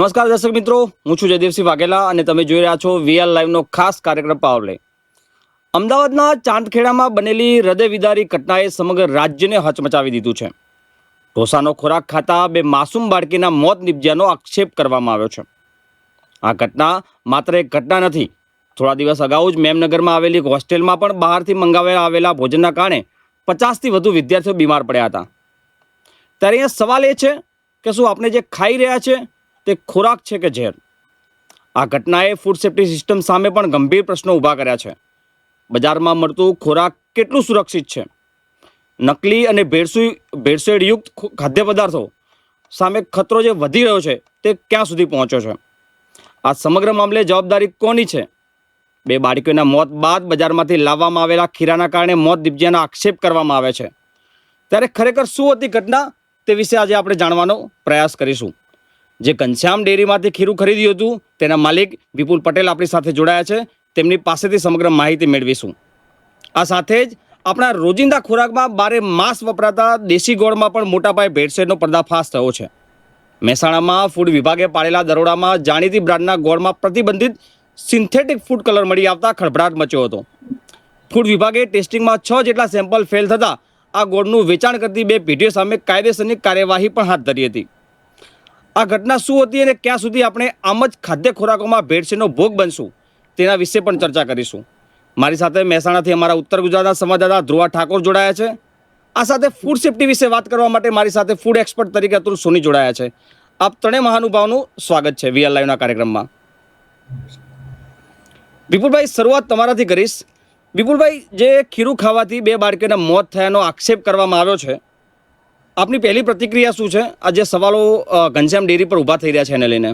નમસ્કાર દર્શક મિત્રો, હું છું જયદેવસિંહ વાઘેલા અને તમે જોઈ રહ્યા છો વીઆર લાઈવનો ખાસ કાર્યક્રમ પાવરલે. અમદાવાદના ચાંદખેડામાં બનેલી હૃદયવિદારી ઘટનાએ સમગ્ર રાજ્યને હચમચાવી દીધું છે. ઢોસાનો ખોરાક ખાતા બે માસૂમ બાળકીના મોત નિપજ્યાનો આક્ષેપ કરવામાં આવ્યો છે. આ ઘટના માત્ર એક ઘટના નથી. થોડા દિવસ અગાઉ જ મેમનગરમાં આવેલી હોસ્ટેલમાં પણ બહારથી મંગાવેલા આવેલા ભોજનના કારણે 50થી વધુ વિદ્યાર્થીઓ બીમાર પડ્યા હતા. ત્યારે અહીંયા સવાલ એ છે કે શું આપણે જે ખાઈ રહ્યા છે તે ખોરાક છે કે ઝેર? આ ઘટનાએ ફૂડ સેફ્ટી સિસ્ટમ સામે પણ ગંભીર પ્રશ્નો ઊભા કર્યા છે. બજારમાં મળતું ખોરાક કેટલું સુરક્ષિત છે? નકલી અને ભેળસેળયુક્ત ખાદ્ય પદાર્થો સામે ખતરો જે વધી રહ્યો છે તે ક્યાં સુધી પહોંચ્યો છે? આ સમગ્ર મામલે જવાબદારી કોની છે? બે બાળકીઓના મોત બાદ બજારમાંથી લાવવામાં આવેલા ખીરાના કારણે મોત નિપજ્યાના આક્ષેપ કરવામાં આવે છે. ત્યારે ખરેખર શું હતી ઘટના તે વિશે આજે આપણે જાણવાનો પ્રયાસ કરીશું. જે ઘનશ્યામ ડેરીમાંથી ખીરું ખરીદ્યું હતું તેના માલિક વિપુલ પટેલ આપણી સાથે જોડાયા છે. તેમની પાસેથી સમગ્ર માહિતી મેળવીશું. આ સાથે જ આપણા રોજિંદા ખોરાકમાં બારે માસ વપરાતા દેશી ગોળમાં પણ મોટા પાયે ભેળસેળનો પર્દાફાશ થયો છે. મહેસાણામાં ફૂડ વિભાગે પાડેલા દરોડામાં જાણીતી બ્રાન્ડના ગોળમાં પ્રતિબંધિત સિન્થેટિક ફૂડ કલર મળી આવતા ખળભળાટ મચ્યો હતો. ફૂડ વિભાગે ટેસ્ટિંગમાં 6 જેટલા સેમ્પલ ફેલ થતા આ ગોળનું વેચાણ કરતી બે પેઢીઓ સામે કાયદેસરની કાર્યવાહી પણ હાથ ધરી હતી. આ ઘટના શું હતી અને ક્યાં સુધી આપણે આમ જ ખાદ્ય ખોરાકોમાં ભેળસેળનો ભોગ બનશું તેના વિશે પણ ચર્ચા કરીશું. મારી સાથે મહેસાણાથી અમારા ઉત્તર ગુજરાતના સંવાદદાતા ધ્રુવા ઠાકોર જોડાયા છે. આ સાથે ફૂડ સેફ્ટી વિશે વાત કરવા માટે મારી સાથે ફૂડ એક્સપર્ટ તરીકે અતુલ સોની જોડાયા છે. આપ ત્રણેય મહાનુભાવોનું સ્વાગત છે વીઆર લાઈવના કાર્યક્રમમાં. વિપુલભાઈ, શરૂઆત તમારાથી કરીશ. વિપુલભાઈ, જે ખીરું ખાવાથી બે બાળકીના મોત થયાનો આક્ષેપ કરવામાં આવ્યો છે, આપની પહેલી પ્રતિક્રિયા શું છે? આ જે સવાલો ઘનશ્યામ ડેરી પર ઊભા થઈ રહ્યા છે એને લઈને.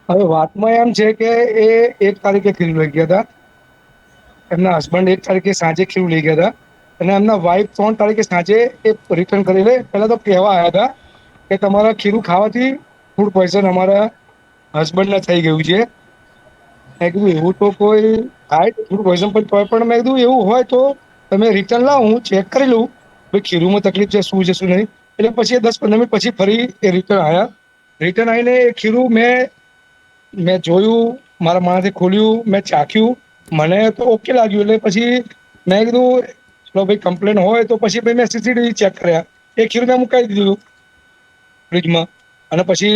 હવે વાતમાં એમ છે કે એ 1 તારીખે ખીરું લઈ ગયા હતા. એમના હસબન્ડ 1 તારીખે સાંજે ખીરું લઈ ગયા હતા અને એમના વાઈફ 3 તારીખે સાંજે એ રિટર્ન કરી લે. પહેલા તો કહેવા આવ્યા હતા કે તમારા ખીરું ખાવાથી ફૂડ પોઈઝન અમારા હસબન્ડને થઈ ગયું છે. મેં કીધું એવું તો કોઈ થાય ફૂડ પોઈઝન પણ મેં કીધું એવું હોય તો તમે રિટર્ન લાવો, હું ચેક કરી લઉં ભાઈ ખીરુંમાં તકલીફ છે, શું છે શું નહીં. એટલે પછી 10-15 મિનિટ પછી ફરી એ રિટર્ન આવ્યા. રિટર્ન આવીને એ ખીરું મેં જોયું, મારા માણસે ખોલ્યું, મેં ચાખ્યું, મને તો ઓકે લાગ્યું. એટલે પછી મેં કીધું ચલો ભાઈ કમ્પ્લેન હોય તો પછી ભાઈ મેં સીસીટીવી ચેક કર્યા. એ ખીરું મેં મુકાઈ દીધું ફ્રીજમાં. અને પછી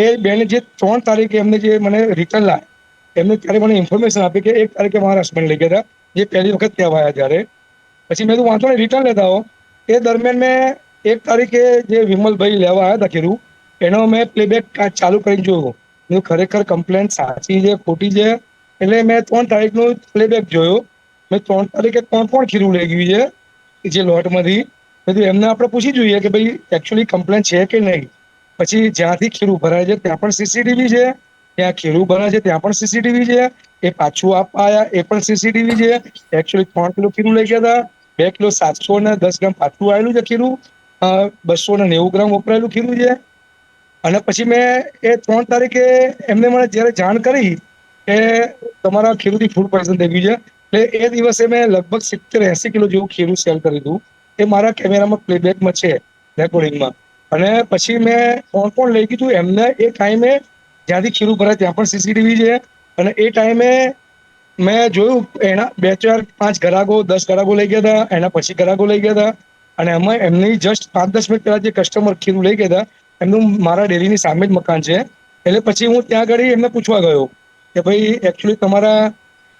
એ બેને જે 3 તારીખે એમને જે મને રિટર્ન લાવ્યા એમને ત્યારે મને ઇન્ફોર્મેશન આપી કે 1 તારીખે મારા હસબન્ડ લઈ ગયા હતા, જે પહેલી વખત કહેવા આવ્યા ત્યારે. પછી મેં તો વાંધો નહીં રિટર્ન લેતા હો. એ દરમિયાન મેં 1 તારીખે જે વિમલભાઈ લેવા આવ્યા હતા ખીરું, એનો મેં પ્લેબેક ચાલુ કરીને જોયું. ખરેખર કમ્પ્લેન સાચી છે ખોટી છે. એટલે મેં 3 તારીખનું પ્લેબેક જોયો. મેં 3 તારીખે કોણ ખીરું લઈ ગયું છે જે લોટમાંથી. બધું એમને આપણે પૂછી જોઈએ કે ભાઈ એકચ્યુઅલી કમ્પ્લેન છે કે નહીં. પછી જ્યાંથી ખીરું ભરાય છે ત્યાં પણ સીસીટીવી છે, ત્યાં ખીરું ભરાય છે ત્યાં પણ સીસીટીવી છે. એ પાછું આપવા આવ્યા એ પણ સીસીટીવી છે. એકચ્યુઅલી 3 કિલો ખીરું લઈ ગયા હતા, 2 કિલો 710 ગ્રામ પાછું આવેલું છે ખીરું, 290 ગ્રામ વપરાયેલું ખીરું છે. અને પછી મેં એ 3 તારીખે એમને મને જ્યારે જાણ કરી કે તમારા ખીરુંથી ફૂડ પોઈઝન થઈ ગયું છે, એટલે એ દિવસે મેં લગભગ 70-80 કિલો જેવું ખીરું સેલ કરી દીધું. એ મારા કેમેરામાં પ્લેબેકમાં છે, રેકોર્ડિંગમાં. અને પછી મેં કોણ લઈ ગયું એમને એ ટાઈમે જ્યાંથી ખીરું ભરાય ત્યાં પણ સીસીટીવી છે. અને એ ટાઈમે મેં જોયું એના 2-4-5 ગ્રાહકો 10 ગ્રાહકો લઈ ગયા હતા, એના પછી ગ્રાહકો લઈ ગયા હતા. અને એમાં એમની જસ્ટ 5-10 મિનિટ પહેલા જે કસ્ટમર ખીરું લઈ ગયા હતા એમનું મારા ડેરીની સામે જ મકાન છે. એટલે પછી હું ત્યાં આગળ એમને પૂછવા ગયો કે ભાઈ એકચ્યુઅલી તમારા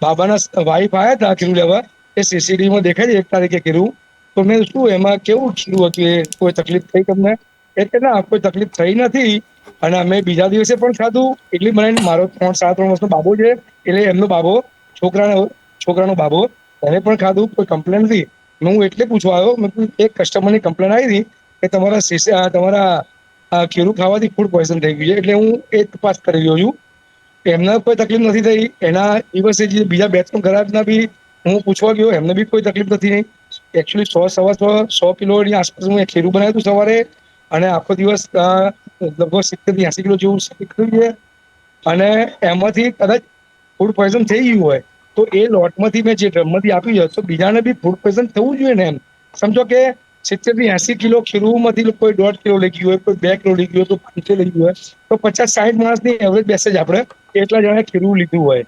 બાબાના વાઈફ આવ્યા હતા ખીરું લેવા, એ સીસીટીવીમાં દેખાય છે 1 તારીખે ખીરું, તો મેં શું એમાં કેવું ખીરું હતું, એ કોઈ તકલીફ થઈ તમને? એટલે ના કોઈ તકલીફ થઈ નથી. અને અમે બીજા દિવસે પણ ખાધું. એટલી મને મારો 3-3 વર્ષનો બાબો છે, એટલે એમનો બાબો છોકરાનો બાબો એને પણ ખાધું, કોઈ કમ્પ્લેન નથી. હું એટલે પૂછવા આવ્યો, મેં એક કસ્ટમરની કમ્પ્લેન આવી હતી કે તમારા ખીરું ખાવાથી ફૂડ પોઈઝન થઈ ગયું છે. એટલે હું એ તપાસ કરી રહ્યો છું. એમને કોઈ તકલીફ નથી થઈ. એના દિવસે જે બીજા 2-3 ગ્રાહકના બી હું પૂછવા ગયો, એમને બી કોઈ તકલીફ નથી થઈ. એકચ્યુઅલી 100 કિલોની આસપાસ હું ખીરું બનાવ્યું હતું સવારે, અને આખો દિવસ લગભગ 70-80 કિલો જેવું કર્યું છે. અને એમાંથી કદાચ ફૂડ પોઈઝન થઈ ગયું હોય તો એ લોટમાંથી મેં જે ડ્રમમાંથી આપ્યું છે તો બીજાને બી ફૂડ પોઈઝન થવું જોઈએ ને. એમ સમજો કે 70 થી 80 કિલો ખીરુમાંથી કોઈ 1.5 કિલો લઈ ગયું હોય, કોઈ 2 કિલો લઈ ગયું હોય, તો 500 લઈ ગયું હોય, તો 50-60 માણસની એવરેજ બેસે જ આપણે એટલા જણા ખીરું લીધું હોય.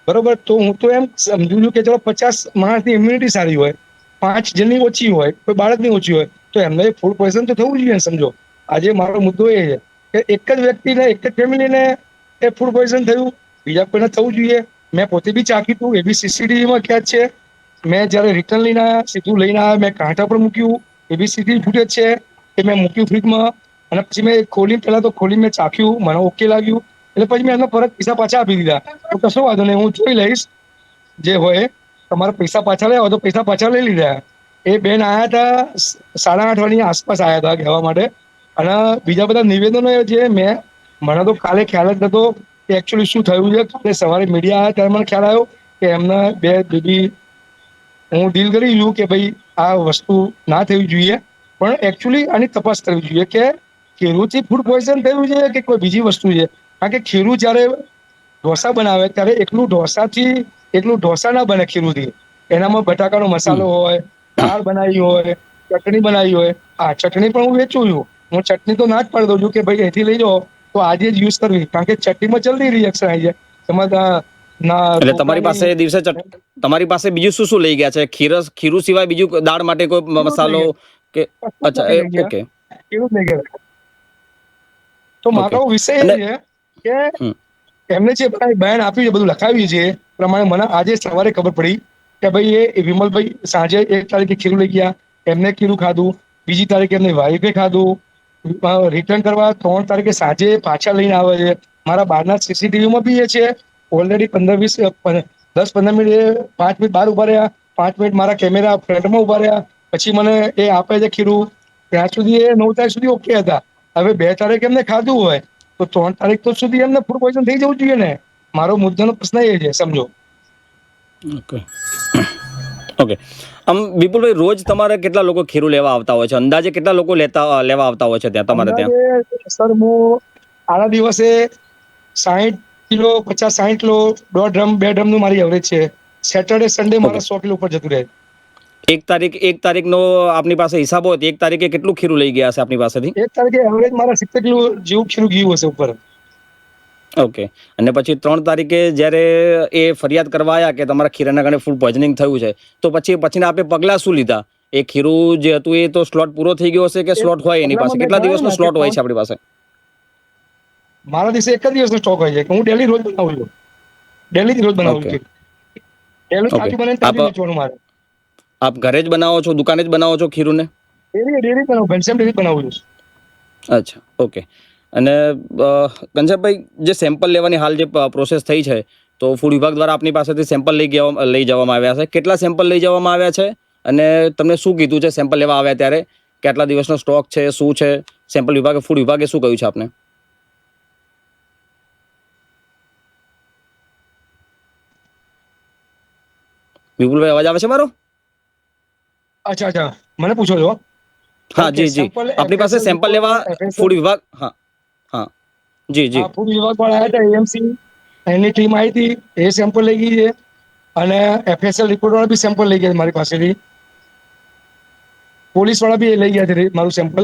બરોબર, તો હું તો એમ સમજુ છું કે ચલો 50 માણસની ઇમ્યુનિટી સારી હોય, 5 જણની ઓછી હોય, કોઈ બાળકની ઓછી હોય, તો એમને ફૂડ પોઈઝન તો થવું જોઈએ ને. સમજો, આજે મારો મુદ્દો એ છે કે એક જ વ્યક્તિને, એક જ ફેમિલીને એ ફૂડ પોઈઝન થયું, બીજા કોઈને થવું જોઈએ. મેં પોતે બી ચાખ્યું હતું, એ બી સીસીટીવીમાં ક્યાં છે. મેં જયારે રિટર્ન લઈને આવ્યા, સીધું લઈને આવ્યા, મેં કાંટા પર મૂક્યું, એ બી સીધી ફૂટેજ છે કે મેં મૂક્યું ફ્રીજમાં, અને પછી મેં ખોલી, પહેલા તો ખોલી મેં ચાખ્યું, મને ઓકે લાગ્યું, એટલે પછી મેં એમને પરત પૈસા પાછા આપી દીધા. તો કશો વાંધો નહીં, હું જોઈ લઈશ જે હોય. તમારા પૈસા પાછા લેવા તો પૈસા પાછા લઈ લીધા. એ બેન આયા હતા 8:30 વાગ્યાની આસપાસ આયા હતા કહેવા માટે. અને બીજા બધા નિવેદનો જે મને તો કાલે ખ્યાલ જ નતો કે એકચ્યુઅલી શું થયું છે. કાલે સવારે મીડિયા આવ્યા ત્યારે મને ખ્યાલ આવ્યો કે એમના બે બેબી, હું ડીલ કરી છું કે ભાઈ આ વસ્તુ ના થવી જોઈએ, પણ એકચ્યુઅલી આની તપાસ કરવી જોઈએ કે ખીરુથી ફૂડ પોઈઝન થયું છે કે કોઈ બીજી વસ્તુ છે. કારણ કે ખીરું જ્યારે ઢોસા બનાવે ત્યારે એકલું ઢોસા ના બને ખીરુંથી. એનામાં બટાકાનો મસાલો હોય, દાળ બનાવી હોય, ચટણી બનાવી હોય. હા, ચટણી પણ હું વેચું છું. હું ચટણી તો ના જ પાડી દઉં છું કે ભાઈ અહીંથી લઈ જાઓ તો આજે જ યુઝ કરવી, કારણ કે ચટણીમાં જલ્દી રિએક્શન આવી જાય. એમાં ના એટલે તમારી પાસે ઢોકળાની એ દિવસે તમારી પાસે બીજું શું શું લઈ ગયા છે? ખીરું સિવાય બીજું દાળ માટે કોઈ ખીરું જ લઈ મસાલો ગયા, કે? કશું જ અચ્છા, નથી લઈ ગયા, ઓકે. ખીરું જ લઈ ગયા. તો ઓકે. મારો વિષય અને એ છે હમ, કે એમને જે બયાન આપ્યું છે, બધું લખાવ્યું છે, એ પ્રમાણે મને આજે સવારે ખબર પડી કે ભાઈ એ વિમલભાઈ સાંજે 1 તારીખે ખીરું લઈ ગયા, એમને ખીરું ખાધું, બીજી તારીખે એમની વાઈફે ખાધું, રિટર્ન કરવા 3 તારીખે સાંજે પાછા લઈને આવે છે. મારા બહારના સીસીટીવીમાં બી એ છે. ઓલરેડી 10-15 મિનિટ, 5 મિનિટ બહાર ઉભા રહ્યા, 5 મિનિટ મારા કેમેરા ફ્રન્ટમાં ઉભા રહ્યા, પછી મને એ આપે છે ખીરું. ત્યાં સુધી એ 9 તારીખ સુધી ઓકે હતા. હવે 2 તારીખે એમને ખાધું હોય તો 3 તારીખ તો સુધી એમને ફૂડ પોઈઝન થઈ જવું જોઈએ ને. મારો મુદ્દાનો પ્રશ્ન એ છે, સમજો. ઓકે. ઓકે. વિપુલભાઈ, રોજ તમારે કેટલા લોકો ખીરું લેવા આવતા હોય છે? અંદાજે કેટલા લોકો લેવા આવતા હોય છે ત્યાં તમારે ત્યાં? અંદાજે સર હું આના દિવસે 60 કિલો, 50-60 કિલો, 1.5 ડ્રમ, 2 ડ્રમનું મારી એવરેજ છે. Saturday Sunday okay. મારા 100 કિલો ઉપર જતું રહે. એક તારીખનો આપની પાસે હિસાબ હોય તો એક તારીખે કેટલું ખીરું લઈ ગયા હશે આપની પાસેથી? 1 તારીખે એવરેજ મારા 70 કિલો જેવું ખીરું ગયું હશે ઉપર. ઓકે. અને પછી 3 તારીખે જ્યારે એ ફરિયાદ કરવા આવ્યા કે તમારા ખીરાના કારણે ફૂડ પોઈઝનિંગ થયું છે, તો પછીના આપે પગલાં શું લીધા? એ ખીરું જે હતું એ તો સ્લોટ પૂરો થઈ ગયો હશે કે એ સ્લોટ હોય એની પાસે? પગલામાં મેં કેટલા ગણાવ્યું દિવસનો ને કે સ્લોટ હોય છે આપણી પાસે? મારા દિવસે એક જ દિવસનો સ્ટોક હોય છે કે હું ડેલી રોજ બનાવું છું. ડેલી રોજ બનાવું ઓકે. છું. Daily okay. તાજું બને આપ તાજું વેચવાનું મારે. આપ ઘરે જ બનાવો છો, દુકાને જ બનાવો છો ખીરુંને? ડેલી બનાવું, ઘનશ્યામ ડેરી બનાવું છું. અચ્છા, ઓકે. અને ઘનશ્યામભાઈ, જે સેમ્પલ લેવાની હાલ જે પ્રોસેસ થઈ છે, તો ફૂડ વિભાગ દ્વારા આપની પાસેથી સેમ્પલ લઈ જવામાં આવ્યા છે. કેટલા સેમ્પલ લઈ જવામાં આવ્યા છે? અને તમને શું કીધું છે સેમ્પલ લેવા આવ્યા ત્યારે? કેટલા દિવસનો સ્ટોક છે, શું છે? સેમ્પલ વિભાગે, ફૂડ વિભાગે શું કહ્યું છે આપને? વિપુલભાઈ, અવાજ આવે છે મારો? અચ્છા, અચ્છા, મને પૂછો છો? હા, ઓકે, જી જી. સેમ્પલ આપણી પાસે એફએસએલ સેમ્પલ રિપોર્ટ લેવા વાળા એફએસએલ, ફૂડ વિભાગ, હા હા, જી જી. હા, ફૂડ વિભાગ વાળા આવ્યા હતા, એએમસી, એની ટીમ આવી હતી, એ સેમ્પલ લઈ ગઈ છે. અને એફએસએલ રિપોર્ટ વાળા બી સેમ્પલ લઈ ગયા છે મારી પાસેથી. પોલીસ વાળા બી લઈ ગયા છે મારું સેમ્પલ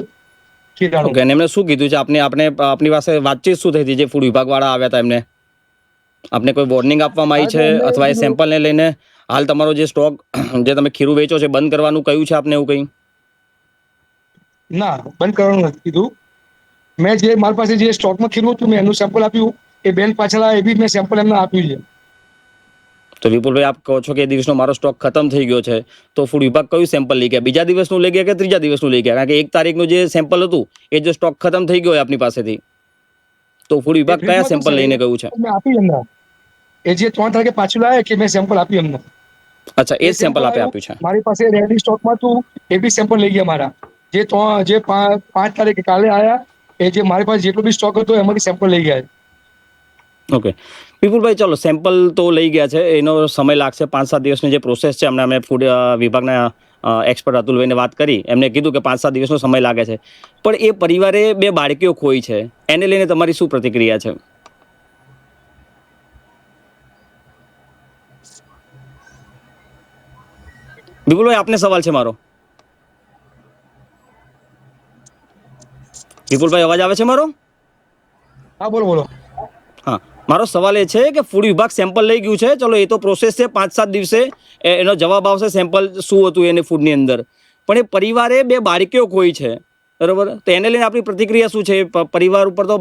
ખીરાનું. ઓકે. અને એમને શું કીધું છે આપની પાસે વાતચીત શું થઈ હતી જે ફૂડ વિભાગ વાળા આવ્યા હતા એમને? આપને કોઈ વોર્નિંગ આપવામાં આવી છે એમને અથવા એ કીધું, સેમ્પલને લઈને હાલ તમારો જે સ્ટોક જે તમે ખીરું વેચો છે બંધ કરવાનું કહ્યું છે આપને, એવું કંઈ? ના, બંધ કરવાનું નથી કીધું. મેં જે મારી પાસે જે સ્ટોકમાં ખીરું હતું મેં એનું સેમ્પલ આપ્યું. એ બેન પાછળ એ બી મેં સેમ્પલ એમને આપ્યું છે. તો વિપુલભાઈ, આપ કહો છો કે એ દિવસનો મારો સ્ટોક ખતમ થઈ ગયો છે, તો ફૂડ વિભાગ કયું સેમ્પલ લઈ ગયા? બીજા દિવસનું લઈ ગયા કે ત્રીજા દિવસનું લઈ ગયા? કારણ કે 1 તારીખનું જે સેમ્પલ હતું એ જો સ્ટોક ખતમ થઈ ગયો હોય આપની પાસેથી, તો ફૂડ એ વિભાગ કયા ફ્રીજમાં હતું સેમ્પલ સર, લઈને ગયું છે? મેં આપ્યું એમને. એ જે 3 તારીખે પાછું લાવ્યા કે મેં સેમ્પલ આપ્યું એમને. અચ્છા, એ એ જ સેમ્પલ આપે આવ્યું આપ્યું છે. મારી પાસે રેડી સ્ટોકમાં હતું. એ બી સેમ્પલ લઈ ગયા મારા. જે 5 તારીખે કાલે આયા, એ જે મારી પાસે જેટલો બી સ્ટોક હતો એમાંથી સેમ્પલ લઈ ગયા. ઓકે. વિપુલભાઈ, ચલો, સેમ્પલ તો લઈ ગયા છે, એનો સમય લાગશે. 5-7 દિવસની જે પ્રોસેસ છે, અમે ફૂડ વિભાગના એક્સપર્ટ અતુલભાઈને વાત કરી, એમને કીધું કે 5-7 દિવસનો સમય લાગે છે. પણ એ પરિવારે 2 બાળકીઓ ખોઈ છે, એને લઈને તમારી શું પ્રતિક્રિયા છે? વિપુલભાઈ, આપને સવાલ છે મારો. વિપુલભાઈ અવાજ આવે છે મારો? હા બોલો બોલો. હા, મારો સવાલ એ છે કે ફૂડ વિભાગ સેમ્પલ લઈ ગયું છે, ચલો એ તો પ્રોસેસ છે, 5-7 દિવસે એનો જવાબ આવશે સેમ્પલ શું હતું એને ફૂડની અંદર. પણ એ પરિવારે 2 બાળકીઓ ખોઈ છે, બરોબર? તો એને લઈને આપણી પ્રતિક્રિયા શું છે? પરિવાર ઉપર તો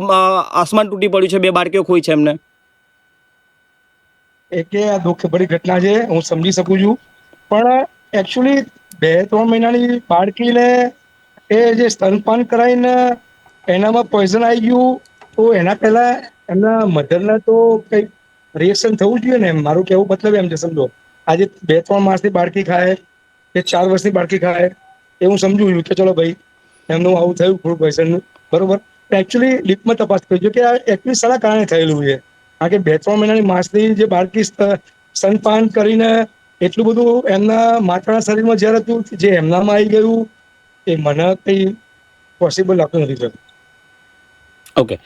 આસમાન તૂટી પડ્યું છે, 2 બાળકીઓ ખોઈ છે એમને. કે આ દુઃખભરી ઘટના છે, હું સમજી શકું છું, પણ એકચ્યુઅલી 2-3 મહિનાની બાળકીને એ જે સ્તનપાન કરાવીને એનામાં પોઈઝન આવી ગયું, તો એના પહેલા એમના મધરના તો કંઈક રિએક્શન થવું જોઈએ ને. મારું કહેવું મતલબ એમ છે, સમજો આજે 2-3 માસની બાળકી ખાય કે 4 વર્ષની બાળકી ખાય એ હું સમજુ છું કે ચલો ભાઈ એમનું આવું થયું ફૂડ પોઈઝનનું, બરોબર. એકચ્યુઅલી ડીપમાં તપાસ કરજો કે આ એકચ્યુઅલી શાના કારણે થયેલું છે. કારણ કે 2-3 મહિનાની માસની જે બાળકી સ્તનપાન કરીને એટલું બધું એમના માતાના શરીરમાં ઝેર હતું જે એમનામાં આવી ગયું, એ મને કંઈ પોસિબલ લાગતું નથી સર. ઓકે,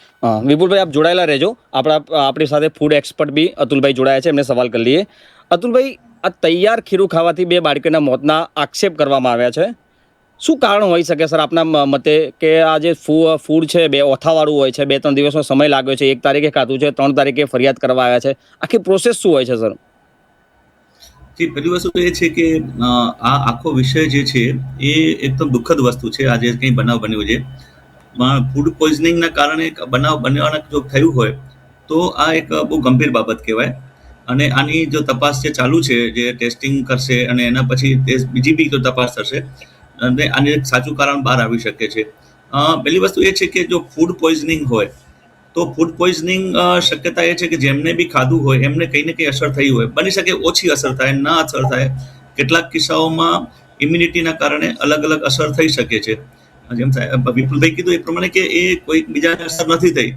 વિપુલભાઈ આપ જોડાયેલા રહેજો. આપણી સાથે ફૂડ એક્સપર્ટ બી અતુલભાઈ જોડાયા છે, એમને સવાલ કરી લઈએ. અતુલભાઈ, આ તૈયાર ખીરું ખાવાથી 2 બાળકીના મોતના આક્ષેપ કરવામાં આવ્યા છે. શું કારણ હોઈ શકે સર આપના મતે કે આ જે ફૂડ છે 2 ઓથાવાળું હોય છે, 2-3 દિવસનો સમય લાગ્યો છે, 1 તારીખે ખાધું છે, 3 તારીખે ફરિયાદ કરવા આવ્યા છે, આખી પ્રોસેસ શું હોય છે સર? જી, પહેલી વસ્તુ તો એ છે કે આ આખો વિષય જે છે એ એકદમ દુઃખદ વસ્તુ છે. આજે કંઈ બનાવ બન્યો છે, ફૂડ પોઈઝનિંગના કારણે બનાવ બનવાના જો થયું હોય તો આ એક બહુ ગંભીર બાબત કહેવાય. અને આની જો તપાસ જે ચાલુ છે, જે ટેસ્ટિંગ કરશે અને એના પછી બીજી બી જો તપાસ થશે અને આને સાચું કારણ બહાર આવી શકે છે. પહેલી વસ્તુ એ છે કે જો ફૂડ પોઈઝનિંગ હોય તો ફૂડ પોઈઝનિંગ શક્યતા એ છે કે જેમને બી ખાધું હોય એમને કંઈ ને કંઈ અસર થઈ હોય. બની શકે ઓછી અસર થાય, ના અસર થાય. કેટલાક કિસ્સાઓમાં ઇમ્યુનિટીના કારણે અલગ અલગ અસર થઈ શકે છે. જેમ વિપુલભાઈ કીધું એ પ્રમાણે કે એ કોઈ બીજાને અસર નથી થઈ,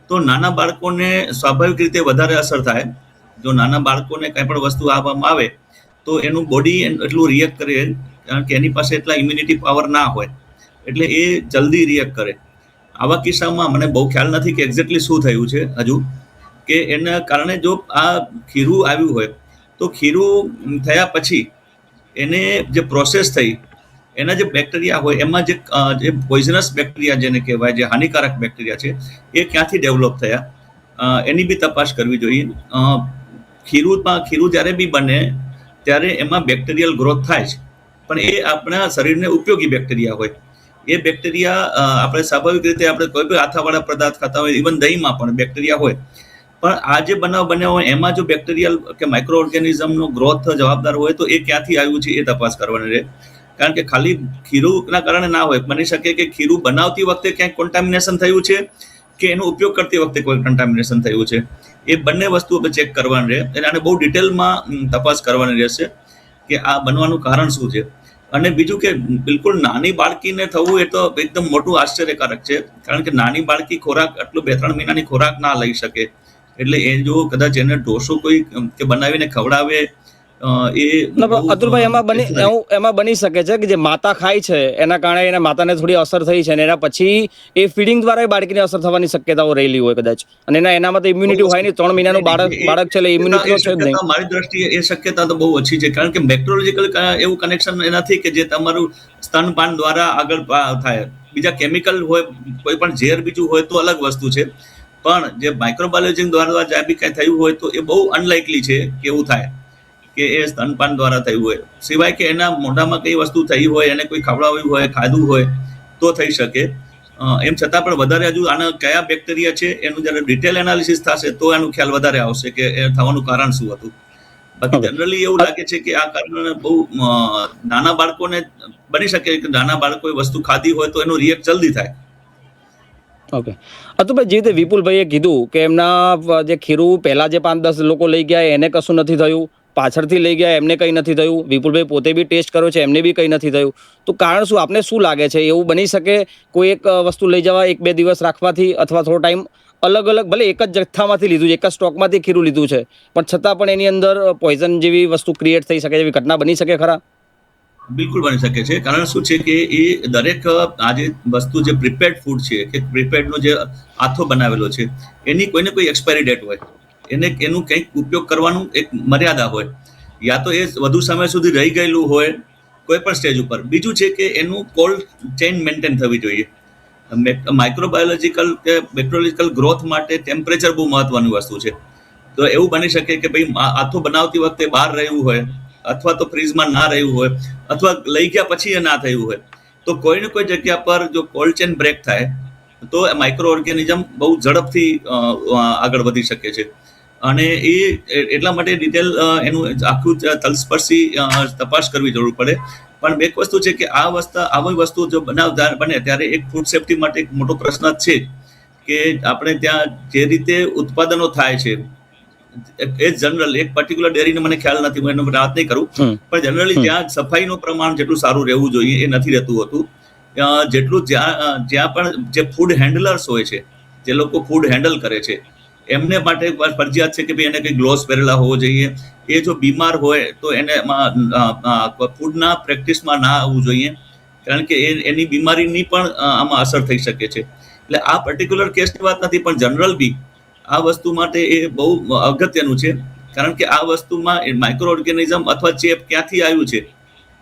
તો નાના બાળકોને સ્વાભાવિક રીતે વધારે અસર થાય. જો નાના બાળકોને કંઈ પણ વસ્તુ આપવામાં આવે તો એનું બોડી એટલું રિએક્ટ કરે, કારણ કે એની પાસે એટલા ઇમ્યુનિટી પાવર ના હોય, એટલે એ જલ્દી રિએક્ટ કરે. આવા કિસ્સામાં મને બહુ ખ્યાલ નથી કે એક્ઝેક્ટલી શું થયું છે હજુ, કે એના કારણે જો આ ખીરું આવ્યું હોય તો ખીરું થયા પછી એને જે પ્રોસેસ થઈ, એના જે બેક્ટેરિયા હોય એમાં જે પોઈઝનસ બેક્ટેરિયા જેને કહેવાય, જે હાનિકારક બેક્ટેરિયા છે, એ ક્યાંથી ડેવલપ થયા એની બી તપાસ કરવી જોઈએ. ખીરું જ્યારે બી બને ત્યારે એમાં બેક્ટેરિયલ ગ્રોથ થાય છે, પણ એ આપણા શરીરને ઉપયોગી બેક્ટેરિયા હોય. એ બેક્ટેરિયા આપણે સ્વાભાવિક રીતે આપણે કોઈ પણ આથાવાળા પદાર્થ ખાતા હોય, ઇવન દહીંમાં પણ બેક્ટેરિયા હોય. પણ આ જે બનાવ બન્યા હોય એમાં જો બેક્ટેરિયલ કે માઇક્રો ઓર્ગેનિઝમનો ગ્રોથ જવાબદાર હોય તો એ ક્યાંથી આવ્યું છે એ તપાસ કરવાની રહે. કારણ કે ખાલી ખીરુંના કારણે ના હોય, બની શકે કે ખીરું બનાવતી વખતે ક્યાંક કોન્ટામિનેશન થયું છે કે એનો ઉપયોગ કરતી વખતે કોઈ કન્ટામિનેશન થયું છે. એ બંને વસ્તુ આપણે ચેક કરવાની રહે અને આને બહુ ડિટેલમાં તપાસ કરવાની રહેશે કે આ બનવાનું કારણ શું છે. અને બીજું કે બિલકુલ નાની બાળકીને થવું એ તો એકદમ મોટું આશ્ચર્યકારક છે, કારણ કે નાની બાળકી ખોરાક આટલું 2-3 મહિનાની ખોરાક ના લઈ શકે. એટલે એ જો કદાચ એને ઢોસો કોઈ કે બનાવીને ખવડાવે અતુલભાઈ, એમાં બની શકે છે કે જે માતા ખાય છે એના કારણે એના માતાને થોડી અસર થઈ છે અને એના પછી એ ફીડિંગ દ્વારા બાળકીને અસર થવાની શક્યતાઓ રહેલી હોય કદાચ. અને એનામાં તો ઇમ્યુનિટી હોય નહીં, 3 મહિનાનું બાળક છે એટલે ઇમ્યુનિટી તો છે જ નહીં. મારી દ્રષ્ટિએ એ શક્યતા તો બહુ ઓછી છે, કારણ કે બેક્ટેરિયોલોજીકલ એવું કનેક્શન નથી કે જે તમારું સ્તનપાન દ્વારા આગળ થાય. બીજા કેમિકલ હોય, કોઈ પણ ઝેર બીજું હોય તો અલગ વસ્તુ છે, પણ જે માઇક્રોબાયોલોજી દ્વારા જ્યાં બી કાંઈ થયું હોય તો એ બહુ અનલાઇકલી છે કે એવું થાય કે એ સ્તનપાન દ્વારા થયું હોય. સિવાય કે એના મોઢામાં કઈ વસ્તુ થઈ હોય, એને કોઈ ખવડાવ્યું હોય, ખાધું હોય તો થઈ શકે. એમ છતાં પણ વધારે હજુ આના કયા બેક્ટેરિયા છે એનું જ્યારે ડિટેલ એનાલિસિસ થશે તો એનું ખ્યાલ વધારે આવશે કે એ થવાનું કારણ શું હતું. બાકી જનરલી એવું લાગે છે કે આ કારણે બહુ નાના બાળકોને બની શકે કે નાના બાળકોએ વસ્તુ ખાધી હોય તો એનું રિએક્ટ જલ્દી થાય. ઓકે, અતુલભાઈ, જે રીતે વિપુલભાઈએ કીધું કે એમના જે ખીરું પહેલા જે 5-10 લોકો લઈ ગયા એને કશું નથી થયું, પાછળથી લઈ ગયા એમને કંઈ નથી થયું, વિપુલભાઈ પોતે બી ટેસ્ટ કર્યો છે એમને બી કંઈ નથી થયું, તો કારણ શું? આપને શું લાગે છે? એવું બની શકે કોઈ એક વસ્તુ લઈ જવા 1-2 દિવસ રાખવાથી અથવા થોડો ટાઈમ અલગ ભલે એક જ જથ્થામાંથી લીધું છે, એક જ સ્ટોકમાંથી ખીરું લીધું છે, પણ છતાં પણ એની અંદર પોઈઝન જેવી વસ્તુ ક્રિએટ થઈ શકે, એવી ઘટના બની શકે ખરા? બિલકુલ બની શકે છે. કારણ શું છે કે એ દરેક આ જે વસ્તુ જે પ્રિપેર્ડ ફૂડ છે કે પ્રિપેર્ડનો જે આથો બનાવેલો છે એની કોઈને કોઈ એક્સપાયરી ડેટ હોય, એનું કંઈક ઉપયોગ કરવાનું એક મર્યાદા હોય, યા તો એ વધુ સમય સુધી રહી ગયેલું હોય કોઈ પણ સ્ટેજ ઉપર. બીજું છે કે એનું કોલ્ડ ચેઇન મેન્ટેન થવી જોઈએ. માઇક્રોબાયોલોજીકલ કે બેક્ટેરિયોલોજીકલ ગ્રોથ માટે ટેમ્પરેચર બહુ મહત્વની વસ્તુ છે. તો એવું બની શકે કે ભાઈ આથું બનાવતી વખતે બહાર રહ્યું હોય, અથવા તો ફ્રીઝમાં ના રહ્યું હોય, અથવા લઈ ગયા પછી એ ના થયું હોય, તો કોઈ ને કોઈ જગ્યા પર જો કોલ્ડ ચેન બ્રેક થાય તો માઇક્રો ઓર્ગેનિઝમ બહુ ઝડપથી આગળ વધી શકે છે. અને એ એટલા માટે ડિટેલ એનું આખું તલસ્પર્શી તપાસ કરવી જરૂર પડે. પણ એક વસ્તુ છે કે આવી વસ્તુ જો બને ત્યારે એક ફૂડ સેફ્ટી માટે એક મોટો પ્રશ્ન છે કે આપણે ત્યાં જે રીતે ઉત્પાદનો થાય છે, એ જનરલ એક પર્ટિક્યુલર ડેરીને મને ખ્યાલ નથી, હું એનો વાત નહીં કરું, પણ જનરલી ત્યાં સફાઈનું પ્રમાણ જેટલું સારું રહેવું જોઈએ એ નથી રહેતું હોતું. જેટલું જ્યાં પણ જે ફૂડ હેન્ડલર્સ હોય છે, જે લોકો ફૂડ હેન્ડલ કરે છે, એમને માટે ફરજિયાત છે કે ભાઈ એને કંઈ ગ્લોવ્સ પહેરેલા હોવો જોઈએ. એ જો બીમાર હોય તો એને ફૂડના પ્રેક્ટિસમાં ના આવવું જોઈએ, કારણ કે એની બીમારીની પણ આમાં અસર થઈ શકે છે. એટલે આ પર્ટિક્યુલર કેસની વાત નથી, પણ જનરલ બી આ વસ્તુ માટે એ બહુ અગત્યનું છે, કારણ કે આ વસ્તુમાં માઇક્રો ઓર્ગેનિઝમ અથવા ચેપ ક્યાંથી આવ્યું છે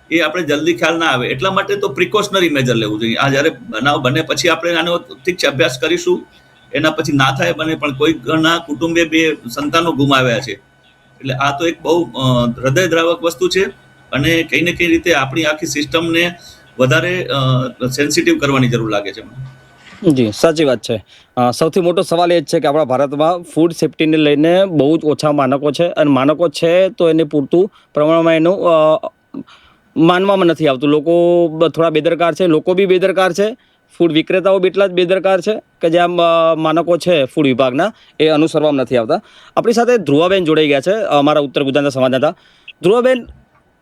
એ આપણે જલ્દી ખ્યાલ ના આવે. એટલા માટે તો પ્રિકોશનરી મેજર લેવું જોઈએ. આ જ્યારે બનાવ બને પછી આપણે આનો ઠીક છે અભ્યાસ કરીશું, એના પછી ના થાય બને, પણ કોઈ ઘણા કુટુંબે 2 સંતાનો ગુમાવ્યા છે. એટલે આ તો એક બહુ હૃદયદ્રાવક વસ્તુ છે, અને કઈ ને કઈ રીતે આપણી આખી સિસ્ટમને વધારે સેન્સિટિવ કરવાની જરૂર લાગે છે મને. જી, સાચી વાત છે. સૌથી મોટો સવાલ એ જ છે કે આપણા ભારતમાં ફૂડ સેફ્ટીને લઈને બહુ જ ઓછા માનકો છે, અને માનકો છે તો એને પૂરતું પ્રમાણમાં એનું માનવામાં નથી આવતું. લોકો થોડા બેદરકાર છે, લોકો બી બેદરકાર છે, ફૂડ વિક્રેતાઓ બી એટલા જ બેદરકાર છે કે જે માનકો છે ફૂડ વિભાગના એ અનુસરવામાં નથી આવતા. આપણી સાથે ધ્રુવાબેન જોડાઈ ગયા છે, અમારા ઉત્તર ગુજરાતના સંવાદદાતા. ધ્રુવાબેન,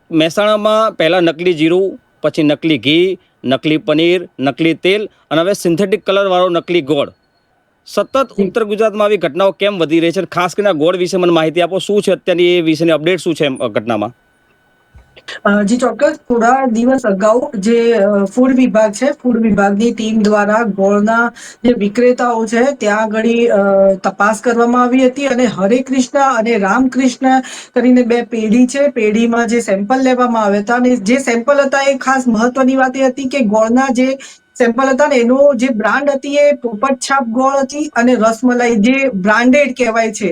મહેસાણામાં પહેલાં નકલી જીરું, પછી નકલી ઘી, નકલી પનીર, નકલી તેલ અને હવે સિન્થેટિક કલરવાળો નકલી ગોળ, સતત ઉત્તર ગુજરાતમાં આવી ઘટનાઓ કેમ વધી રહી છે? ખાસ કરીને ગોળ વિશે મને માહિતી આપો. શું છે અત્યારની એ વિશેની અપડેટ શું છે ઘટનામાં? જી ચોક્કસ. થોડા દિવસ અગાઉ જે ફૂડ વિભાગ છે, ફૂડ વિભાગની ટીમ દ્વારા ગોળના જે વિક્રેતાઓ છે ત્યાં આગળ તપાસ કરવામાં આવી હતી, અને હરે કૃષ્ણ અને રામકૃષ્ણ કરીને 2 પેઢી છે. પેઢીમાં જે સેમ્પલ લેવામાં આવ્યા હતા, અને જે સેમ્પલ હતા એ ખાસ મહત્વની વાત એ હતી કે ગોળના જે સેમ્પલ હતા ને એનો જે બ્રાન્ડ હતી એ પોપટ છાપ ગોળ હતી, અને રસમલાઈ જે બ્રાન્ડેડ કહેવાય છે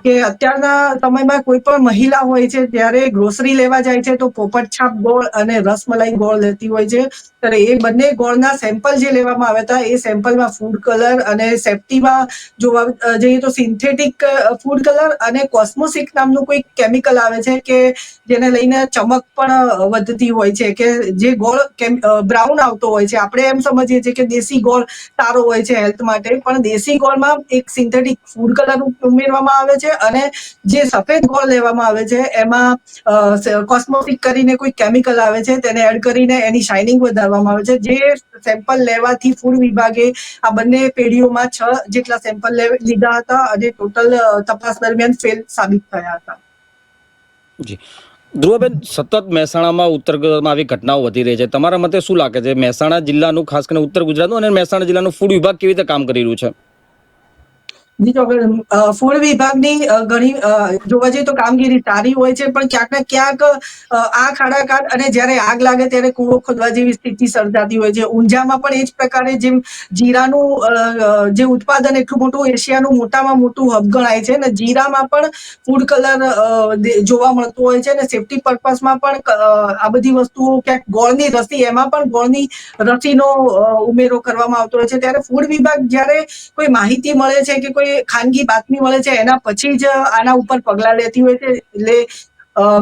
કે અત્યારના સમયમાં કોઈ પણ મહિલા હોય છે ત્યારે ગ્રોસરી લેવા જાય છે તો પોપટ છાપ ગોળ અને રસમલાઈ ગોળ લેતી હોય છે. ત્યારે એ બંને ગોળના સેમ્પલ જે લેવામાં આવ્યા હતા એ સેમ્પલમાં ફૂડ કલર અને સેફ્ટીમાં જોવા જઈએ તો સિન્થેટિક ફૂડ કલર અને કોસ્મોસિક નામનું કોઈ કેમિકલ આવે છે કે જેને લઈને ચમક પણ વધતી હોય છે, કે જે ગોળ બ્રાઉન આવતો હોય છે. આપણે એમ સમજીએ છીએ કે દેશી ગોળ સારો હોય છે હેલ્થ માટે, પણ દેશી ગોળમાં એક સિન્થેટિક ફૂડ કલર ઉમેરવામાં આવે છે, અને જે સફેદ ગોળ લેવામાં આવે છે એમાં કોસ્મોટિક કરીને કોઈ કેમિકલ આવે છે, તેને એડ કરીને એની શાઇનિંગ વધારવામાં આવે છે. જે સેમ્પલ લેવાથી ફૂડ વિભાગે આ બંને પેઢીઓમાં 6 જેટલા સેમ્પલ લીધા હતા, અને ટોટલ તપાસ દરમિયાન ફેલ સાબિત થયા હતા. જી ધ્રુવબેન, સતત મહેસાણામાં ઉત્તર ગુજરાતમાં આવી ઘટનાઓ વધી રહી છે. તમારા મતે શું લાગે છે મહેસાણા જિલ્લાનું, ખાસ કરીને ઉત્તર ગુજરાતનું અને મહેસાણા જિલ્લાનું ફૂડ વિભાગ કેવી રીતે કામ કરી રહ્યું છે? જી ચોક્કસ. ફૂડ વિભાગની ઘણી જોવા જઈએ તો કામગીરી સારી હોય છે, પણ ક્યાંક ને ક્યાંક આ ખાડાકાટ અને જ્યારે આગ લાગે ત્યારે કૂવો ખોદવા જેવી સ્થિતિ સર્જાતી હોય છે. ઊંઝામાં પણ એ જ પ્રકારે જેમ જીરાનું જે ઉત્પાદન એટલું મોટું એશિયાનું મોટામાં મોટું હબ ગણાય છે, અને જીરામાં પણ ફૂડ કલર જોવા મળતો હોય છે, અને સેફ્ટી પર્પઝમાં પણ આ બધી વસ્તુઓ, ક્યાંક ગોળની રસી, એમાં પણ ગોળની રસીનો ઉમેરો કરવામાં આવતો હોય છે. ત્યારે ફૂડ વિભાગ જ્યારે કોઈ માહિતી મળે છે કે કોઈ ખાનગી બાતમી મળે છે એના પછી જ આના ઉપર પગલાં લેતી હોય છે. એટલે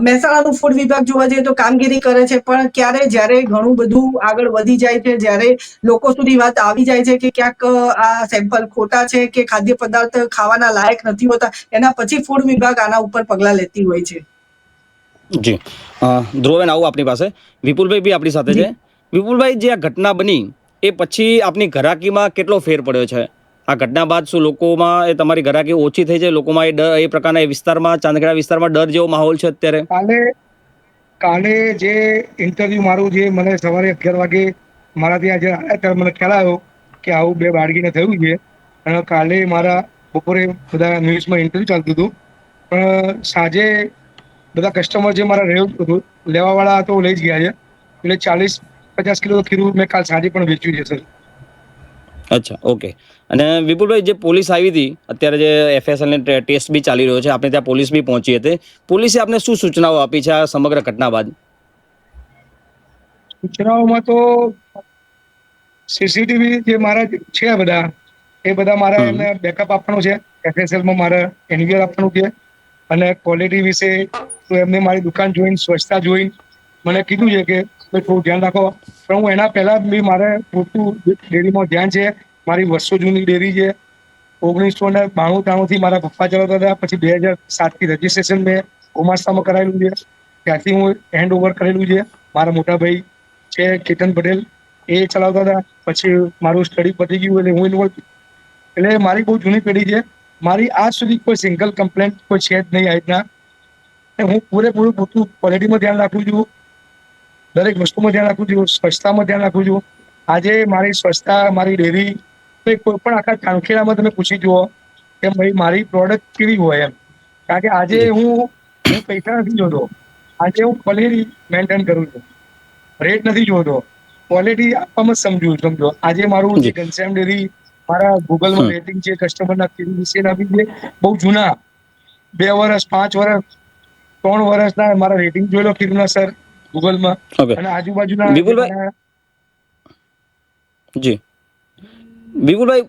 મહેસાણાનું ફૂડ વિભાગ જોવા જઈએ તો કામગીરી કરે છે, પણ જ્યારે ઘણું બધું આગળ વધી જાય છે, જ્યારે લોકો સુધી વાત આવી જાય છે કે ક્યાંક આ સેમ્પલ ખોટા છે કે ખાદ્ય પદાર્થ ખાવાના લાયક નથી હોતા, એના પછી ફૂડ વિભાગ આના ઉપર પગલાં લેતી હોય છે. જી ધ્રુવબેન, આવું આપની પાસે વિપુલભાઈ બી આપણી સાથે છે. વિપુલભાઈ, જે આ ઘટના બની એ પછી આપની ઘરાકીમાં કેટલો ફેર પડ્યો છે? આ ઘટના બાદ શું લોકોમાં એ તમારી ઘરાકી ઓછી થઈ છે? લોકોમાં એ પ્રકારના વિસ્તારમાં, ચાંદખેડા વિસ્તારમાં ડર જેવો માહોલ છે અત્યારે? કાલે જે ઇન્ટરવ્યુ મારું, જે મને સવારે 11 વાગે મારા ત્યાં જે આવ્યા ત્યારે મને ખ્યાલ આવ્યો કે આવું 2 બાળકીને થયું છે. અને કાલે મારા બપોરે બધા ન્યૂઝમાં ઇન્ટરવ્યુ ચાલતું હતું, પણ સાંજે બધા કસ્ટમર જે મારા લેવાવાળા તો લઈ જ ગયા છે. એટલે 40-50 કિલો ખીરું મેં કાલ સાંજે પણ વેચ્યું છે સર. અચ્છા, ઓકે. અને વિપુલભાઈ, જે પોલીસ આવી હતી અત્યારે, જે એફએસએલ ને ટેસ્ટ બી ચાલી રહ્યો છે, આપણે ત્યાં પોલીસ બી પહોંચી હતી, પોલીસે આપને શું સૂચનાઓ આપી છે આ સમગ્ર ઘટના બાદ? સૂચનાઓમાં તો સીસીટીવી જે મારા છે બધા, એ બધા મારા એમને બેકઅપ આપવાનું છે. એફએસએલમાં મારે એન્યુઅલ આપવાનું છે. અને ક્વોલિટી વિશે તો એમને મારી દુકાન જોઈને, સ્વચ્છતા જોઈને મને કીધું છે કે ભાઈ થોડું ધ્યાન રાખો. પણ હું એના પહેલા બી મારે પૂરતું ડેરીમાં ધ્યાન છે. મારી વર્ષો જૂની ડેરી છે. 1992-93 થી મારા પપ્પા ચલાવતા હતા. પછી 2007 થી રજીસ્ટ્રેશન મેં કોમાસ્તામાં કરાયેલું છે. ત્યાંથી હું હેન્ડ ઓવર કરેલું છે. મારા મોટા ભાઈ છે કેતન પટેલ, એ ચલાવતા હતા. પછી મારું સ્ટડી પતી ગયું એટલે હું ઇન્વોલ્વ. એટલે મારી બહુ જૂની પેઢી છે. મારી આજ સુધી કોઈ સિંગલ કમ્પ્લેન્ટ કોઈ છે જ નહીં આ રીતના. હું પૂરેપૂરું પોતું ક્વોલિટીમાં ધ્યાન રાખું છું, દરેક વસ્તુમાં ધ્યાન રાખું છું, સ્વચ્છતામાં ધ્યાન રાખું છું. આજે મારી સ્વચ્છતા, મારી ડેરી, કોઈ પણ આખા ચાંખેડામાં તમે પૂછી જુઓ કે ભાઈ મારી પ્રોડક્ટ કેવી હોય એમ. કારણ કે આજે હું પૈસા નથી જોતો, આજે હું ક્વોલિટી મેન્ટેન કરું છું, રેટ નથી જોતો, ક્વોલિટી આપવામાં સમજો. આજે મારું જે ઘનશ્યામ ડેરી મારા ગૂગલમાં રેટિંગ છે, કસ્ટમરના વિશેના બી છે બહુ જૂના, 2 વર્ષ, 5 વર્ષ, 3 વર્ષના મારા રેટિંગ જોઈ લો ફિલ્મના સર ગૂગલમાં. અને આજુબાજુના વિપુલભાઈ, જી વિપુલભાઈ,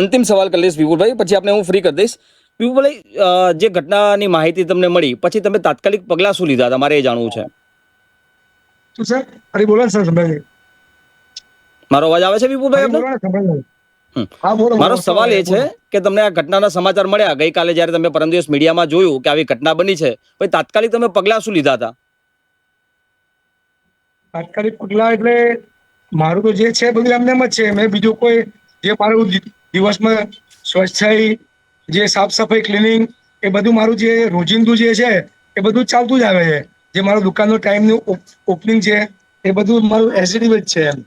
અંતિમ સવાલ કરી લઈશ વિપુલભાઈ, પછી આપણે હું ફ્રી કરી દઈશ. વિપુલભાઈ, જે ઘટનાની માહિતી તમને મળી પછી તમે તાત્કાલિક પગલાં શું લીધા હતા, મારે એ જાણવું છે. તો સર અરે બોલો સર, સંભળાય? મારો અવાજ આવે છે વિપુલભાઈ આપને? મારો સવાલ એ છે કે તમને આ ઘટનાના સમાચાર મળ્યા ગઈકાલે, જ્યારે તમે પરમ દિવસ મીડિયામાં જોયું કે આવી ઘટના બની છે, પછી તાત્કાલિક તમે પગલાં શું લીધા હતા? તાત્કાલિક પગલા એટલે મારું તો જે છે બધું એમને જ છે. મેં બીજું કોઈ જે મારું દિવસમાં સ્વચ્છતા, જે સાફ સફાઈ, ક્લિનિંગ, એ બધું મારું જે રોજિંદુ જે છે એ બધું ચાલતું જ આવે છે. જે મારું દુકાનનો ટાઈમનું ઓપનિંગ છે એ બધું મારું એસડીવી જ છે એમ.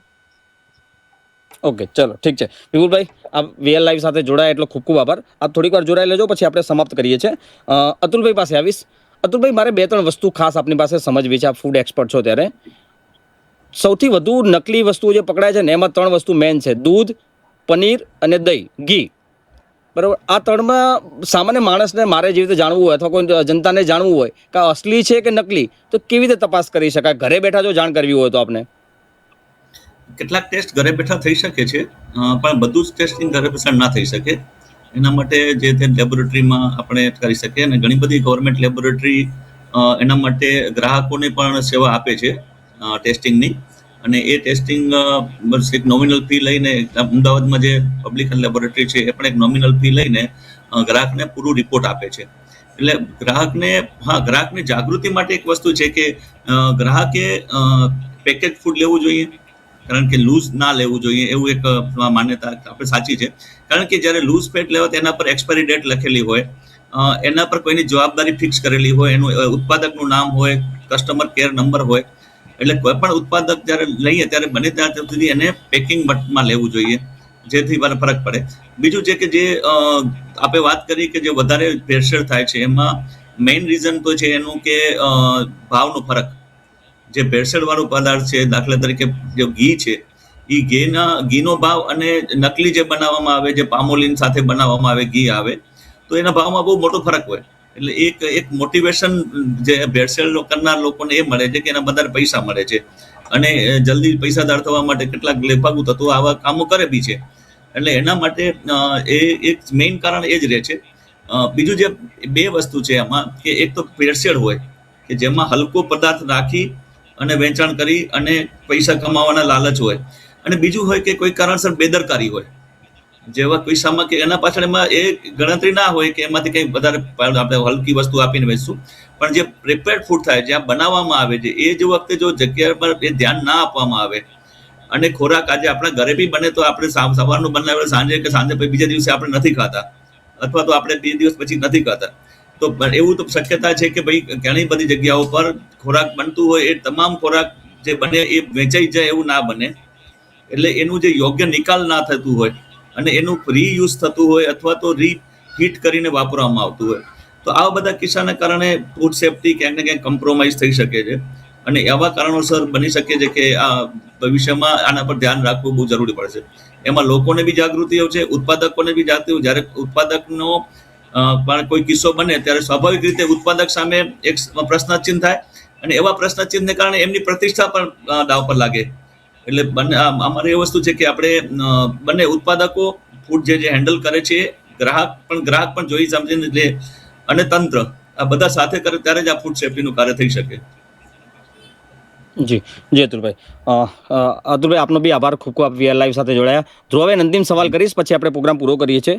ઓકે, ચલો ઠીક છે વિપુલભાઈ, આ વીએલ લાઈવ સાથે જોડાયા એટલો ખૂબ ખૂબ આભાર. આપ થોડીક વાર જોડાઈ લેજો, પછી આપણે સમાપ્ત કરીએ છીએ. અતુલભાઈ પાસે આવીશ. અતુલભાઈ, મારે 2-3 વસ્તુ ખાસ આપની પાસે સમજવી છે. આપ ફૂડ એક્સપર્ટ છો ત્યારે સૌથી વધુ નકલી વસ્તુઓ જે પકડાય છે ને, એમાં 3 વસ્તુ મેન છે: દૂધ, પનીર અને દહીં, ઘી. બરાબર? આ 3માં સામાન્ય માણસને, મારે જેવી રીતે જાણવું હોય અથવા કોઈ જનતાને જાણવું હોય કે અસલી છે કે નકલી, તો કેવી રીતે તપાસ કરી શકાય? ઘરે બેઠા જો જાણ કરવી હોય તો આપને કેટલાક ટેસ્ટ ઘરે બેઠા થઈ શકે છે, પણ બધું જ ટેસ્ટિંગ ઘરે બેઠા ના થઈ શકે. એના માટે જે તે લેબોરેટરીમાં આપણે કરી શકીએ, અને ઘણી બધી ગવર્મેન્ટ લેબોરેટરી એના માટે ગ્રાહકોને પણ સેવા આપે છે ટેસ્ટિંગની. અને એ ટેસ્ટિંગ બસ એક નોમિનલ ફી લઈને, અમદાવાદમાં જે પબ્લિક લેબોરેટરી છે એ પણ એક નોમિનલ ફી લઈને ગ્રાહકને પૂરું રિપોર્ટ આપે છે. એટલે ગ્રાહકની જાગૃતિ માટે એક વસ્તુ છે કે ગ્રાહકે પેકેજ ફૂડ લેવું જોઈએ, કારણ કે લૂઝ ના લેવું જોઈએ, એવું એક માન્યતા આપણે સાચી છે. કારણ કે જ્યારે લૂઝ પેટ લેવા તેના પર એક્સપાયરી ડેટ લખેલી હોય, એના પર કોઈની જવાબદારી ફિક્સ કરેલી હોય, એનું ઉત્પાદકનું નામ હોય, કસ્ટમર કેર નંબર હોય. એટલે કોઈ પણ ઉત્પાદક જ્યારે લઈએ ત્યારે બને ત્યાં સુધી એને પેકિંગ માં લેવું જોઈએ, જેથી ફરક પડે. બીજું છે કે જે આપણે વાત કરી કે જે વધારે ભેળસેળ થાય છે, એમાં મેઇન રીઝન તો છે એનું કે ભાવનો ફરક. જે ભેળસેળ વાળું પદાર્થ છે, દાખલા તરીકે જે ઘી છે, એ ઘીનો ભાવ અને નકલી જે બનાવવામાં આવે, જે પામોલિન સાથે બનાવવામાં આવે ઘી આવે, તો એના ભાવમાં બહુ મોટો ફરક હોય. એટલે એક મોટિવેશન જે ભેળસેળ કરનાર લોકોને એ મળે છે કે એના વધારે પૈસા મળે છે, અને જલ્દી પૈસાદાર થવા માટે કેટલાક લેભાગુ તત્વો આવા કામો કરે બી છે. એટલે એના માટે એ એક મેઇન કારણ એ જ રહે છે. બીજું જે 2 વસ્તુ છે આમાં, કે એક તો ભેળસેળ હોય કે જેમાં હલકો પદાર્થ રાખી અને વેચાણ કરી અને પૈસા કમાવાના લાલચ હોય, અને બીજું હોય કે કોઈ કારણસર બેદરકારી હોય, જેવા પૈસામાં કે એના પાછળ એમાં એ ગણતરી ના હોય કે એમાંથી કંઈ વધારે આપણે હલકી વસ્તુ આપીને વેચશું. પણ જે પ્રિપેર્ડ ફૂડ થાય, જ્યાં બનાવવામાં આવે છે, એ જ વખતે જો જગ્યા પર એ ધ્યાન ના આપવામાં આવે, અને ખોરાક આજે આપણા ઘરે બી બને તો આપણે સવારનું બનાવેલું સાંજે બીજા દિવસે આપણે નથી ખાતા, અથવા તો આપણે 2 દિવસ પછી નથી ખાતા. તો એવું તો શક્યતા છે કે ભાઈ ઘણી બધી જગ્યાઓ પર ખોરાક બનતું હોય, એ તમામ ખોરાક જે બને એ વેચાઈ જાય એવું ના બને. એટલે એનું જે યોગ્ય નિકાલ ના થતું હોય, અને એનું રીયુઝ થતું હોય, અથવા તો રીહીટ કરીને વાપરવામાં આવતું હોય, તો આવા બધા કિસ્સાના કારણે ફૂડ સેફ્ટી ક્યાંક ને ક્યાંક કોમ્પ્રોમાઇઝ થઈ શકે છે. અને એવા કારણોસર બની શકે છે કે આ ભવિષ્યમાં આના પર ધ્યાન રાખવું બહુ જરૂરી પડશે. એમાં લોકોને બી જાગૃતિ આવશે, ઉત્પાદકોને બી જાગૃતિ. જ્યારે ઉત્પાદકનો પણ કોઈ કિસ્સો બને ત્યારે સ્વાભાવિક રીતે ઉત્પાદક સામે એક પ્રશ્નચિહ્ન થાય, અને એવા પ્રશ્નચિહ્નને કારણે એમની પ્રતિષ્ઠા પણ દાવ પર લાગે. એટલે બંને અમારે એ વસ્તુ છે કે આપણે બંને ઉત્પાદકો ફૂડ જે હેન્ડલ કરે છે, ગ્રાહક પણ જોઈ સમજીને લે, અને તંત્ર, આ બધા સાથે કરે ત્યારે જ આ ફૂડ સેફ્ટીનું કાર્ય થઈ શકે. જી જી અતુલભાઈ, અતુલભાઈ આપનો બી આભાર, ખૂબ ખૂબ આપ વીઆર લાઈવ સાથે જોડાયા. ધ્રુવાબેન, અંતિમ સવાલ કરીશ પછી આપણે પ્રોગ્રામ પૂરો કરીએ છીએ.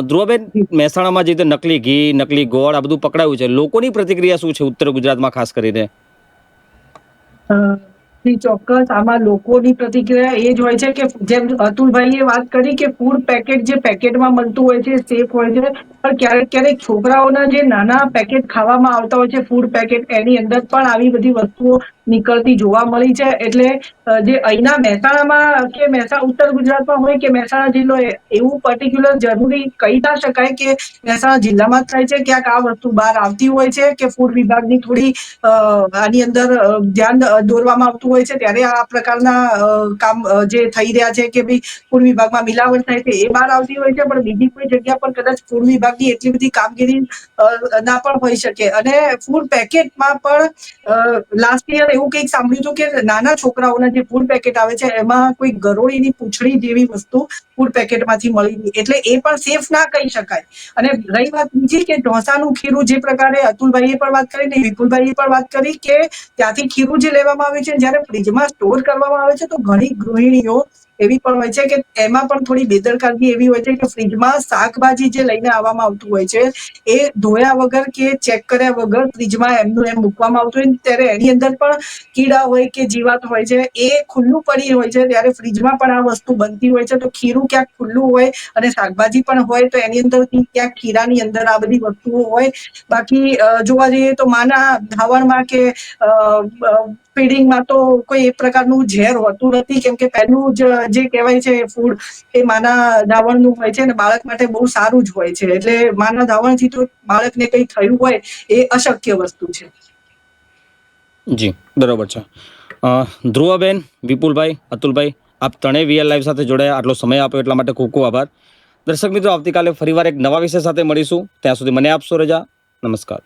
ધ્રુવાબેન, મહેસાણામાં જે રીતે નકલી ઘી, નકલી ગોળ આ બધું પકડાયું છે, લોકોની પ્રતિક્રિયા શું છે ઉત્તર ગુજરાતમાં ખાસ કરીને? જી ચોક્કસ, આમાં લોકોની પ્રતિક્રિયા એ જ હોય છે કે જેમ અતુલભાઈએ વાત કરી કે ફૂડ પેકેટ જે પેકેટમાં મળતું હોય છે સેફ હોય છે, પણ ક્યારેક ક્યારેક છોકરાઓના જે નાના પેકેટ ખાવામાં આવતા હોય છે ફૂડ પેકેટ, એની અંદર પણ આવી બધી વસ્તુઓ નીકળતી જોવા મળી છે. એટલે જે અહીંના મહેસાણામાં કે ઉત્તર ગુજરાતમાં હોય કે મહેસાણા જિલ્લો, એવું પર્ટિક્યુલર જરૂરી કહી ના શકાય કે મહેસાણા જિલ્લામાં જ થાય છે. ક્યાંક આ વસ્તુ બહાર આવતી હોય છે કે ફૂડ વિભાગની થોડી આની અંદર ધ્યાન દોરવામાં આવતું હોય છે, ત્યારે આ પ્રકારના કામ જે થઈ રહ્યા છે કે ભાઈ ફૂડ વિભાગમાં મિલાવટ થાય છે એ બહાર આવતી હોય છે. પણ બીજી કોઈ જગ્યા પર કદાચ ફૂડ વિભાગની એટલી બધી કામગીરી ના પણ હોઈ શકે. અને ફૂડ પેકેટમાં પણ લાસ્ટ યર એવું કંઈક સાંભળ્યું હતું કે નાના છોકરાઓના જે ફૂડ પેકેટ આવે છે એમાં કોઈ ગરોળીની પૂંછડી જેવી વસ્તુ ફૂડ પેકેટમાંથી મળી હતી. એટલે એ પણ સેફ ના કહી શકાય. અને રહી વાત બીજી કે ઢોસાનું ખીરું, જે પ્રકારે અતુલભાઈએ પણ વાત કરી ને વિપુલભાઈએ પણ વાત કરી કે ત્યાંથી ખીરું જે લેવામાં આવે છે જ્યારે ફ્રીજમાં સ્ટોર કરવામાં આવે છે, તો ઘણી ગૃહિણીઓ એવી પણ હોય છે કે એમાં પણ થોડી બેદરકારી એવી હોય છે કે ફ્રીજમાં શાકભાજી જે લઈને આવવામાં આવતું હોય છે એ ધોયા વગર કે ચેક કર્યા વગર ફ્રીજમાં એમનું એમ મૂકવામાં આવતું હોય, ત્યારે એની અંદર પણ કીડા હોય કે જીવાત હોય છે, એ ખુલ્લું પડી હોય છે. ત્યારે ફ્રીજમાં પણ આ વસ્તુ બનતી હોય છે. તો ખીરું ક્યાંક ખુલ્લું હોય અને શાકભાજી પણ હોય તો એની અંદર ક્યાંક ખીરાની અંદર આ બધી વસ્તુઓ હોય. બાકી જોવા જઈએ તો માના ધાવણમાં કે ફીડિંગમાં તો કોઈ એક પ્રકારનું ઝેર હોતું નથી, કેમ કે પહેલું જે કહેવાય છે ફૂડ એ માના ધાવણનું હોય છે અને બાળક માટે બહુ સારું જ હોય છે. એટલે માના ધાવણથી તો બાળકને કંઈ થયું હોય એ અશક્ય વસ્તુ છે. જી બરાબર છે. ધ્રુવાબેન, વિપુલભાઈ, અતુલભાઈ, આપ ત્રણેય વીઆર લાઈવ સાથે જોડાયા, આટલો સમય આપ્યો એટલા માટે ખૂબ ખૂબ આભાર. દર્શક મિત્રો, આવતીકાલે ફરીવાર એક નવા વિષય સાથે મળીશું. ત્યાં સુધી મને આપશો રજા. નમસ્કાર.